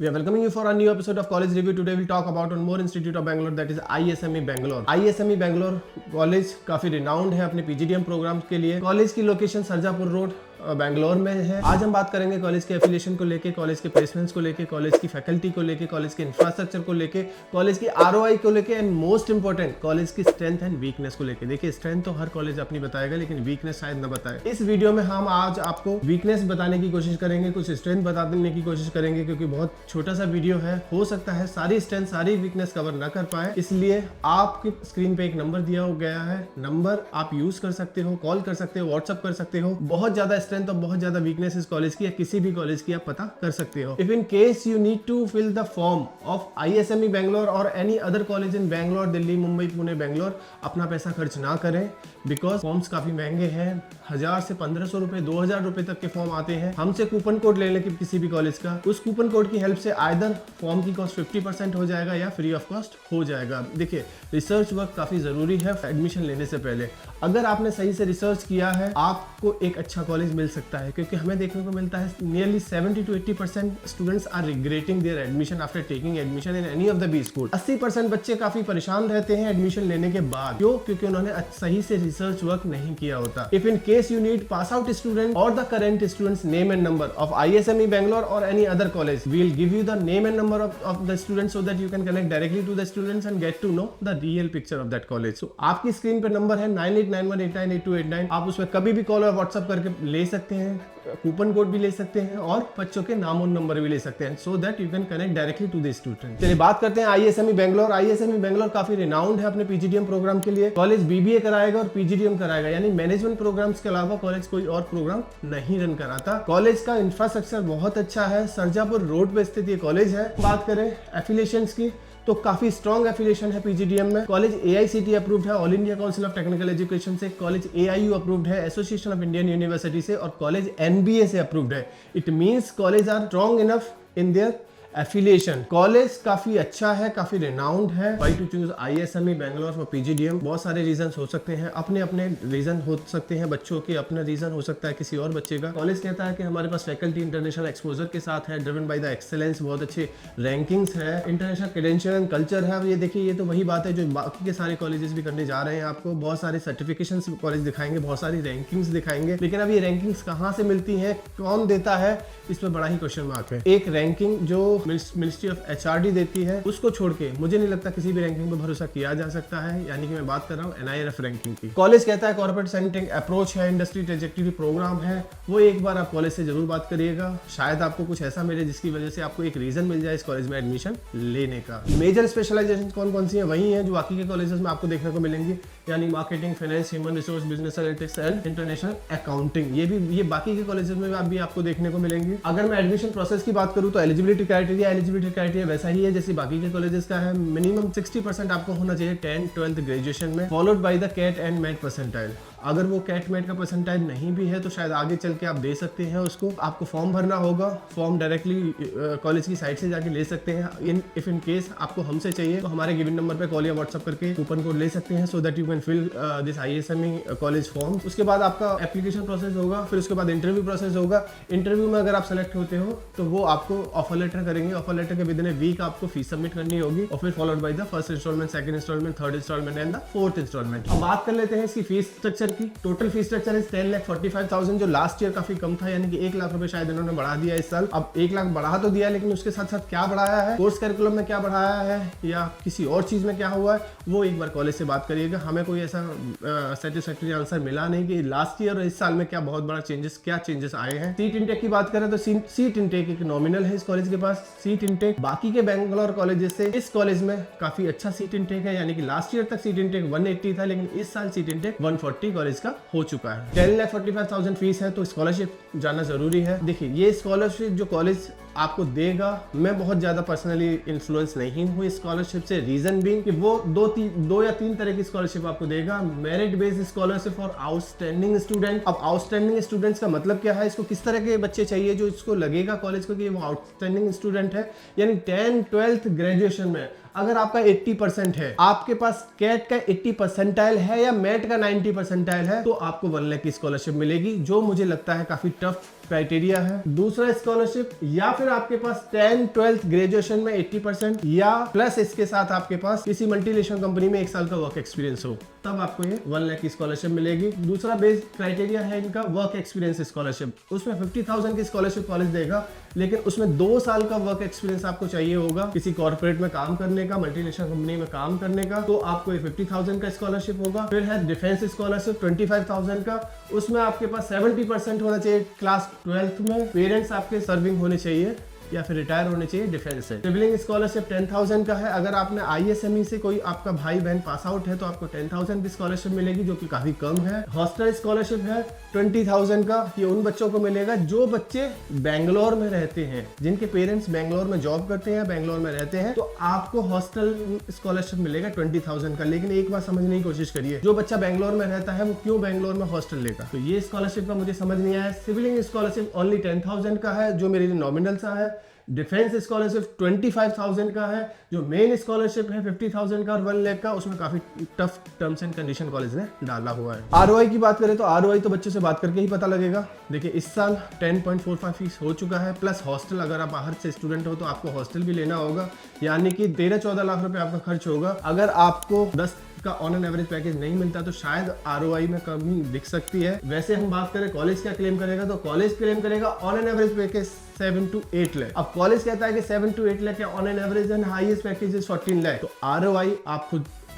We are welcoming you for a new episode of College Review. Today we'll talk about one more institute of Bangalore, that is ISME Bangalore. ISME Bangalore college काफी renowned है अपने PGDM programme के लिए। College की location Sarjapur road Bangalore में है। आज हम बात करेंगे कॉलेज के एफिलिएशन को लेके, कॉलेज के प्लेसमेंट्स को लेके, कॉलेज की फैकल्टी को लेके, कॉलेज के इंफ्रास्ट्रक्चर को लेके, कॉलेज की ROI को लेके एंड मोस्ट इंपॉर्टेंट कॉलेज की स्ट्रेंथ एंड वीकनेस को लेके। देखिए स्ट्रेंथ तो हर कॉलेज अपनी बताएगा, लेकिन वीकनेस शायद न बताए। इस वीडियो में हम आज आपको वीकनेस बताने की कोशिश करेंगे, कुछ स्ट्रेंथ बताने की कोशिश करेंगे, क्योंकि बहुत छोटा सा वीडियो है। हो सकता है सारी स्ट्रेंथ सारी वीकनेस कवर न कर पाए, इसलिए आपकी स्क्रीन पे एक नंबर दिया गया है। नंबर आप यूज कर सकते हो, कॉल कर सकते हो, व्हाट्सअप कर सकते हो। बहुत ज्यादा स्ट्रेंथ और बहुत ज्यादा वीकनेस इस कॉलेज की या किसी भी कॉलेज की आप पता कर सकते हो। If in case you need to fill the form of ISME Bangalore और any other college in Bangalore, Delhi, Mumbai, Pune, Bangalore, अपना पैसा खर्च ना करें, बिकॉज फॉर्म्स काफी महंगे हैं। 1000 से 1500 रुपए, 2000 रुपए तक के फॉर्म आते हैं। हमसे कूपन कोड ले लें किसी भी कॉलेज का, उस कूपन कोड की हेल्प से आइदर फॉर्म की कॉस्ट 50% हो जाएगा या फ्री ऑफ कॉस्ट हो जाएगा। देखिए रिसर्च वर्क काफी जरूरी है एडमिशन लेने से पहले। अगर आपने सही से रिसर्च किया है, आपको एक अच्छा कॉलेज मिल सकता है, क्योंकि हमें देखने को मिलता है nearly 70 to 80% students are regretting their admission after taking admission in any of the B school. 80% बच्चे काफी परेशान रहते हैं एडमिशन लेने के बाद। क्यों? क्योंकि उन्होंने सही से रिसर्च वर्क नहीं किया होता। If in case you need pass out student और the current students name and number of ISME Bangalore और any other college, we will give you the name and number of the students so that you can connect directly to the students and get to know the real picture of that college. So आपकी screen पे number है 9891898289। आप उसमें कभी भी call और WhatsApp करके ले सकते हैं, कूपन कोड भी ले सकते हैं और बच्चों के नाम और नंबर भी ले सकते हैं, so that you can connect directly to the student. चलिए बात करते हैं ISME बैंगलोर। ISME बैंगलोर काफी रिनाउंड है अपने PGDM प्रोग्राम के लिए। कॉलेज BBA कराएगा और PGDM कराएगा, यानी मैनेजमेंट प्रोग्राम्स के अलावा कॉलेज कोई और प्रोग्राम नहीं रन कराता। कॉलेज का इंफ्रास्ट्रक्चर बहुत अच्छा है, सरजापुर रोड पे स्थित ये कॉलेज है। बात करें एफिलिएशंस की तो काफी स्ट्रॉन्ग एफिलिएशन है PGDM में। कॉलेज AICTE अप्रूव्ड है, all India council of technical education से। कॉलेज AIU अप्रूव्ड है, एसोसिएशन ऑफ इंडियन यूनिवर्सिटी से। और कॉलेज NBA से अप्रूव्ड है। It means college are strong enough in their affiliation. College काफी अच्छा है, काफी रिनाउंड है। Why to choose ISME Bangalore for PGDM? बहुत सारे रीजन हो सकते हैं, अपने अपने रीजन हो सकते हैं, बच्चों के अपना रीजन हो सकता है, किसी और बच्चे का। कॉलेज कहता है कि हमारे पास फैकल्टी इंटरनेशनल एक्सपोजर के साथ है, ड्रिवन बाय द एक्सेलेंस, बहुत अच्छे रैंकिंग्स है, इंटरनेशनल क्रेडेंशियल एंड कल्चर है। अब ये देखिए, ये तो वही बात है जो बाकी के सारे कॉलेजेस भी करने जा रहे हैं। आपको बहुत सारे सर्टिफिकेशन कॉलेज दिखाएंगे, बहुत सारी रैंकिंग्स दिखाएंगे, लेकिन अब ये रैंकिंग्स कहाँ से मिलती है, कौन देता है, इसमें बड़ा ही क्वेश्चन मार्क है। एक रैंकिंग जो मिनिस्ट्री ऑफ HRD देती है, उसको छोड़ के मुझे नहीं लगता किसी भी रैंकिंग पर भरोसा किया जा सकता है। यानी कि मैं बात कर रहा हूँ NIRF रैंकिंग की। कॉलेज कहता है कॉर्पोरेट सेंट्रिक अप्रोच है, इंडस्ट्री ट्रेजेक्टरी प्रोग्राम है। वो एक बार आप कॉलेज से जरूर बात करिएगा, शायद आपको कुछ ऐसा मिले जिसकी वजह से आपको एक रीजन मिल जाए इस कॉलेज में एडमिशन लेने का। मेजर स्पेशलाइजेशन कौन कौन सी है? वही है जो बाकी के कॉलेजेस में आपको देखने को मिलेंगी, यानी marketing, finance, human resource, business analytics and international accounting. ये बाकी के कॉलेजेस में भी आपको देखने को मिलेंगी। अगर मैं एडमिशन प्रोसेस की बात करूं तो एलिजिबिलिटी क्राइटेरिया वैसा ही है जैसे बाकी के कॉलेजेस का है। मिनिमम 60% आपको होना चाहिए 10th 12th ग्रेजुएशन में, followed by the CAT and MAT percentile. अगर वो कैट मैट का परसेंटाइल नहीं भी है तो शायद आगे चल के आप दे सकते हैं उसको। आपको फॉर्म भरना होगा, फॉर्म डायरेक्टली कॉलेज की साइट से जाके ले सकते हैं। इफ इन केस आपको हमसे चाहिए तो हमारे गिवन नंबर पे कॉल या व्हाट्सएप करके कूपन कोड ले सकते हैं, so that you can fill this ISME college form. उसके बाद आपका एप्लीकेशन प्रोसेस होगा, फिर उसके बाद इंटरव्यू प्रोसेस होगा। इंटरव्यू में अगर आप सेलेक्ट होते हो तो वो आपको ऑफर लेटर करेंगे। ऑफर लेटर के विदिन ए वीक आपको फीस सबमिट करनी होगी, और फिर followed by the first instalment, second instalment, third instalment and the fourth instalment. अब बात कर लेते हैं इसकी फीस स्ट्रक्चर की। टोटल फीस स्ट्रक्चर इज 10,45,000, जो लास्ट ईयर काफी कम था, यानी कि 1 लाख रुपए शायद इन्होंने बढ़ा दिया इस साल। अब 1 लाख बढ़ा तो दिया, लेकिन उसके साथ साथ क्या बढ़ाया है, कोर्स करिकुलम में क्या बढ़ाया है या किसी और चीज में क्या हुआ है, वो एक बार कॉलेज से बात करिएगा। हमें कोई ऐसा सेटिस्फैक्टरी आंसर मिला नहीं कि लास्ट ईयर और इस साल में क्या बहुत बड़ा चेंजेस आए हैं। सीट इंटेक की बात करें तो सीट इंटेक एक नॉमिनल है इस कॉलेज के पास। सीट इंटेक बाकी के बैंगलोर कॉलेजेस से इस कॉलेज में काफी अच्छा सीट इंटेक है, यानी कि लास्ट ईयर तक सीट इंटेक 180 था, लेकिन इस साल सीट इंटेक 140 कॉलेज का हो चुका है। 10,45,000 फीस है, तो स्कॉलरशिप जाना जरूरी है। देखिए ये स्कॉलरशिप जो कॉलेज आपको देगा, मैं बहुत ज्यादा पर्सनली इन्फ्लुएंस नहीं हूँ इस स्कॉलरशिप से। रीजन भी कि वो दो या तीन तरह की स्कॉलरशिप आपको देगा। Merit based scholarship for outstanding student. अब आउटस्टैंडिंग स्टूडेंट्स का मतलब क्या है, इसको किस तरह के बच्चे चाहिए जो इसको लगेगा कॉलेज को कि वो आउटस्टैंडिंग स्टूडेंट है, यानी 10th 12th ग्रेजुएशन में अगर आपका 80% है, आपके पास कैट का 80 परसेंटाइल है या मैट का 90 परसेंटाइल है, तो आपको 1 लाख की स्कॉलरशिप मिलेगी, जो मुझे लगता है काफी टफ क्राइटेरिया है। दूसरा स्कॉलरशिप, या फिर आपके पास 10th 12th ग्रेजुएशन में 80% या प्लस इसके साथ आपके पास किसी मल्टीनेशनल कंपनी में 1 साल का वर्क एक्सपीरियंस हो, तब आपको ये 1 लाख की स्कॉलरशिप मिलेगी। दूसरा बेस क्राइटेरिया है इनका वर्क एक्सपीरियंस स्कॉलरशिप। उसमें 50,000 की स्कॉलरशिप कॉलेज देगा, लेकिन उसमें 2 साल का वर्क एक्सपीरियंस आपको चाहिए होगा किसी कॉर्पोरेट में काम करने का, मल्टीनेशनल कंपनी में काम करने का, तो आपको ये 50,000 का स्कॉलरशिप होगा। फिर है डिफेंस स्कॉलरशिप 25,000 का, उसमें आपके पास 70% होना चाहिए क्लास 12th में, पेरेंट्स आपके सर्विंग होने चाहिए या फिर रिटायर होने चाहिए डिफेंस से। सिबलिंग स्कॉलरशिप 10,000 का है। अगर आपने ISME से कोई आपका भाई बहन पास आउट है तो आपको 10,000 की स्कॉलरशिप मिलेगी, जो कि काफी कम है। हॉस्टल स्कॉलरशिप है 20,000 का। ये उन बच्चों को मिलेगा जो बच्चे बेंगलोर में रहते हैं, जिनके पेरेंट्स बेंगलोर में जॉब करते हैं, बेंगलोर में रहते हैं, तो आपको हॉस्टल स्कॉलरशिप मिलेगा 20,000 का। लेकिन एक बार समझने की कोशिश करिए, जो बच्चा बेंगलोर में रहता है वो क्यों बेंगलोर में हॉस्टल लेगा? तो ये स्कॉलरशिप का मुझे समझ नहीं आया। सिबलिंग स्कॉलरशिप ओनली 10,000 का है, जो मेरे लिए नॉमिनल सा है। डिफेंस स्कॉलरशिप 25,000 का है। जो मेन स्कॉलरशिप है 50,000 का और 1 लाख का, उसमें काफी tough terms and condition college ने डाला हुआ है। ROI की बात करें तो ROI तो बच्चों से बात करके ही पता लगेगा। देखिए इस साल 10.45 फीस हो चुका है, प्लस हॉस्टल, अगर आप बाहर से स्टूडेंट हो तो आपको हॉस्टल भी लेना होगा, यानी कि 13-14 लाख रुपए आपका खर्च होगा। अगर आपको 10 का ऑन एन एवरेज पैकेज नहीं मिलता तो शायद ROI में कमी दिख सकती है। वैसे हम बात करें कॉलेज क्या क्लेम करेगा, तो कॉलेज क्लेम करेगा on an average package 7 to 8 lakh. अब कॉलेज कहता है कि 7 to 8 लाख है on an average and highest package is 14 lakh. तो ROI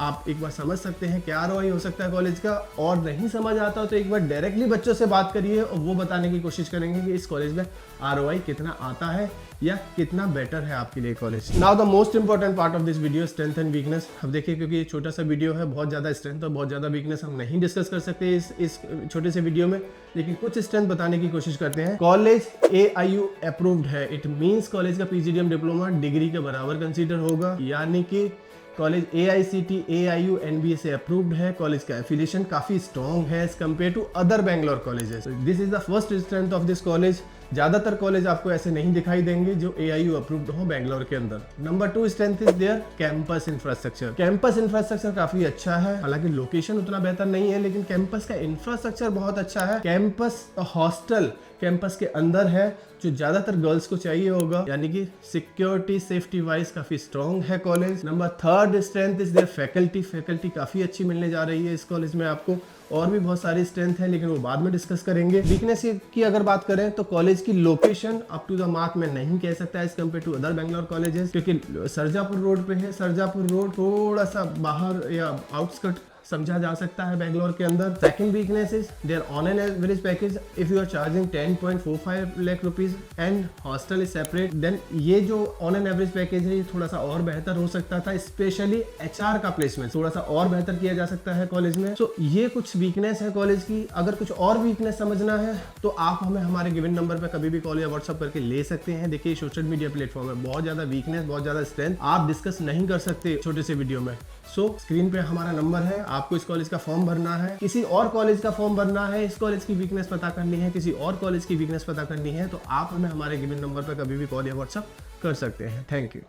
आप एक बार समझ सकते हैं क्या ROI हो सकता है कॉलेज का। और नहीं समझ आता हो तो एक बार डायरेक्टली बच्चों से बात करिए और वो बताने की कोशिश करेंगे कि इस कॉलेज में ROI कितना आता है या कितना बेटर है आपके लिए college. Now the most important part of this video, strength and weakness. अब देखिए, क्योंकि ये छोटा सा वीडियो है, बहुत ज्यादा स्ट्रेंथ और बहुत ज्यादा वीकनेस हम नहीं डिस्कस कर सकते इस छोटे से वीडियो में, लेकिन कुछ स्ट्रेंथ बताने की कोशिश करते हैं। कॉलेज AIU अप्रूव्ड है। इट मीन्स कॉलेज का PGDM डिप्लोमा डिग्री के बराबर कंसीडर होगा, यानी कि कॉलेज AICTE AIU NBA से अप्रूव्ड है। कॉलेज का एफिलिएशन काफी स्ट्रॉन्ग है as compare to other Bangalore colleges. This is the first strength of this college. ज्यादातर कॉलेज आपको ऐसे नहीं दिखाई देंगे जो AIU अप्रूव्ड हो बेंगलोर के अंदर। Number 2 strength is there campus infrastructure. Campus infrastructure काफी अच्छा है, हालांकि लोकेशन उतना बेहतर नहीं है, लेकिन कैंपस का इंफ्रास्ट्रक्चर बहुत अच्छा है। कैंपस हॉस्टल कैंपस के अंदर है, जो ज्यादातर गर्ल्स को चाहिए होगा, यानी कि सिक्योरिटी सेफ्टी वाइज काफी स्ट्रॉन्ग है college. Number 3 strength is there faculty. Faculty काफी अच्छी मिलने जा रही है इस कॉलेज में आपको। और भी बहुत सारी स्ट्रेंथ है, लेकिन वो बाद में डिस्कस करेंगे। वीकनेस की अगर बात करें तो कॉलेज की location up to the mark में नहीं कह सकता as compare to other Bangalore colleges, क्योंकि सरजापुर रोड पे है। सरजापुर रोड थोड़ा सा बाहर या आउटस्कर्ट समझा जा सकता है बेंगलोर के अंदर। Second weakness is there on an average package. If you are charging 10.45 lakh rupees and hostel is separate, then ये जो ऑन एन एवरेज पैकेज है ये थोड़ा सा और बेहतर हो सकता था, स्पेशली HR का प्लेसमेंट थोड़ा सा और बेहतर किया जा सकता है कॉलेज में। सो ये कुछ वीकनेस है कॉलेज की। अगर कुछ और वीकनेस समझना है तो आप हमें हमारे गिवन नंबर पर कभी भी कॉल या व्हाट्सअप करके ले सकते हैं। देखिए सोशल मीडिया प्लेटफॉर्म है, बहुत ज्यादा वीकनेस, बहुत ज्यादा स्ट्रेंथ आप डिस्कस नहीं कर सकते छोटे से वीडियो में। सो स्क्रीन पे हमारा नंबर है, आपको इस कॉलेज का फॉर्म भरना है, किसी और कॉलेज का फॉर्म भरना है, इस कॉलेज की वीकनेस पता करनी है, किसी और कॉलेज की वीकनेस पता करनी है, तो आप हमें हमारे गिवन नंबर पर कभी भी कॉल या व्हाट्सअप कर सकते हैं। Thank you.